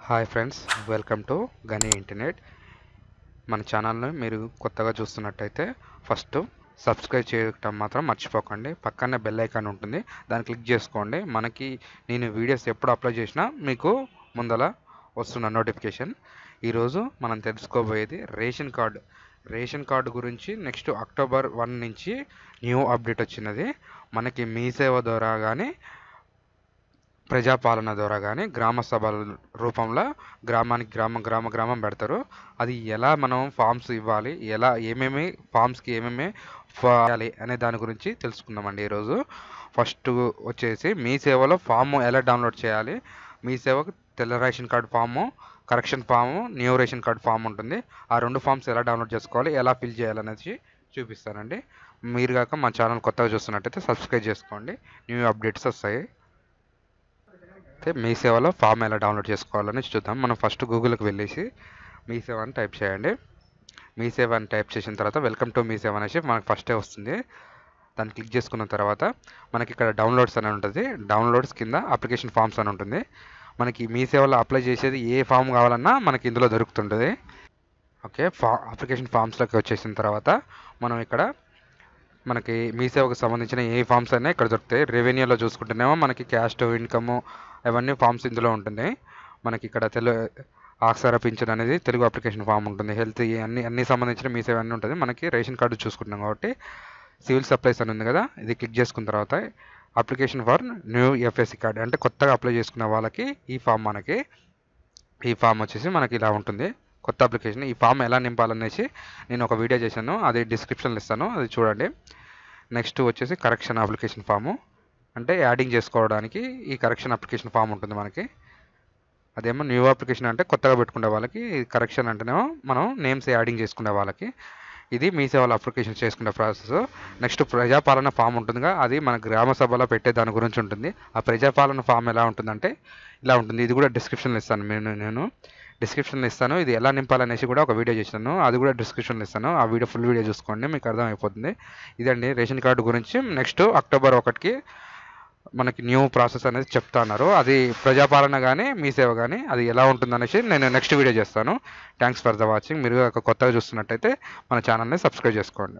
Hi friends, welcome to గనీ internet. మన ఛానల్ని మీరు కొత్తగా చూస్తున్నట్టయితే ఫస్ట్ సబ్స్క్రైబ్ చేయటం మాత్రం మర్చిపోకండి. పక్కనే బెల్ ఐకాన్ ఉంటుంది, దాన్ని క్లిక్ చేసుకోండి. నేను వీడియోస్ ఎప్పుడు అప్లోడ్ చేసినా మీకు ముందల వస్తున్న నోటిఫికేషన్. ఈరోజు మనం తెలుసుకోబోయేది రేషన్ కార్డు గురించి. నెక్స్ట్ అక్టోబర్ 1 నుంచి న్యూ అప్డేట్ వచ్చినది. మనకి మీ సేవ ద్వారా కానీ ప్రజాపాలన ద్వారా కానీ గ్రామ సభల రూపంలో గ్రామానికి గ్రామం పెడతారు. అది ఎలా మనం ఫామ్స్ ఇవ్వాలి, ఏమేమి ఫామ్స్కి ఏమేమి ఇవ్వాలి అనే దాని గురించి తెలుసుకుందామండి ఈరోజు. ఫస్ట్ వచ్చేసి మీ సేవలో ఫామ్ ఎలా డౌన్లోడ్ చేయాలి. మీ సేవకు తెల్ల ration card form, correction form, new ration card form ఉంటుంది. ఆ రెండు ఫామ్స్ ఎలా డౌన్లోడ్ చేసుకోవాలి, ఎలా ఫిల్ చేయాలనేది చూపిస్తానండి. మీరు కాక మా ఛానల్ కొత్తగా చూస్తున్నట్టయితే సబ్స్క్రైబ్ చేసుకోండి, న్యూ అప్డేట్స్ వస్తాయి. అయితే మీ సేవలో ఫామ్ ఎలా డౌన్లోడ్ చేసుకోవాలని చూద్దాం. మనం ఫస్ట్ గూగుల్కి వెళ్ళేసి మీ సేవ అని టైప్ చేయండి. మీ సేవ అని టైప్ చేసిన తర్వాత వెల్కమ్ టు మీ సేవ అనేసి మనకు ఫస్టే వస్తుంది. దాన్ని క్లిక్ చేసుకున్న తర్వాత మనకి ఇక్కడ డౌన్లోడ్స్ అని ఉంటుంది. డౌన్లోడ్స్ కింద అప్లికేషన్ ఫామ్స్ అని ఉంటుంది. మనకి మీ సేవలో అప్లై చేసేది ఏ ఫామ్ కావాలన్నా మనకి ఇందులో దొరుకుతుంటుంది. ఓకే, అప్లికేషన్ ఫామ్స్లోకి వచ్చేసిన తర్వాత మనం ఇక్కడ మనకి మీ సేవకు సంబంధించిన ఏ ఫామ్స్ అయినా ఇక్కడ దొరుకుతాయి. రెవెన్యూలో చూసుకుంటేనేమో మనకి క్యాస్ట్, ఇన్కమ్ అవన్నీ ఫామ్స్ ఇందులో ఉంటున్నాయి. మనకి ఇక్కడ ఆక్సార పింఛన్ అనేది తెలుగు అప్లికేషన్ ఫామ్ ఉంటుంది. హెల్త్ అన్ని సంబంధించిన మీ సేవ అన్నీ ఉంటుంది. మనకి రేషన్ కార్డు చూసుకుంటున్నాం కాబట్టి సివిల్ సప్లైస్ అని ఉంది కదా, ఇది క్లిక్ చేసుకున్న తర్వాత application for new FSC card అంటే కొత్తగా అప్లై చేసుకున్న వాళ్ళకి ఈ ఫామ్ వచ్చేసి మనకి ఇలా ఉంటుంది. కొత్త అప్లికేషన్. ఈ ఫామ్ ఎలా నింపాలనేసి నేను ఒక వీడియో చేశాను, అది డిస్క్రిప్షన్లో ఇస్తాను, అది చూడండి. నెక్స్ట్ వచ్చేసి కరెక్షన్ అప్లికేషన్ ఫాము, అంటే యాడింగ్ చేసుకోవడానికి ఈ కరెక్షన్ అప్లికేషన్ ఫామ్ ఉంటుంది మనకి. అదేమో న్యూ అప్లికేషన్ అంటే కొత్తగా పెట్టుకునే వాళ్ళకి, కరెక్షన్ అంటేనేమో మనం నేమ్స్ యాడింగ్ చేసుకునే వాళ్ళకి. ఇది మీ సేవలో అప్లికేషన్ చేసుకునే ప్రాసెస్. నెక్స్ట్ ప్రజాపాలన ఫామ్ ఉంటుందిగా, అది మన గ్రామ సభలో పెట్టే దాని గురించి ఉంటుంది. ఆ ప్రజాపాలన ఫామ్ ఎలా ఉంటుందంటే ఇలా ఉంటుంది. ఇది కూడా డిస్క్రిప్షన్లో ఇస్తాను, నేను డిస్క్రిప్షన్లో ఇస్తాను. ఇది ఎలా నింపాలనేసి కూడా ఒక వీడియో చేశాను, అది కూడా డిస్క్రిప్షన్లో ఇస్తాను. ఆ ఫుల్ వీడియో చూసుకోండి, మీకు అర్థమైపోతుంది. ఇదండి రేషన్ కార్డు గురించి. నెక్స్ట్ అక్టోబర్ 1కి మనకి న్యూ ప్రాసెస్ అనేది చెప్తున్నారు. అది ప్రజాపాలన కానీ మీ సేవ కానీ అది ఎలా ఉంటుందనేసి నేను నెక్స్ట్ వీడియో చేస్తాను. Thanks for the watching. మీరు కొత్తగా చూస్తున్నట్టయితే మన ఛానల్ని సబ్స్క్రైబ్ చేసుకోండి.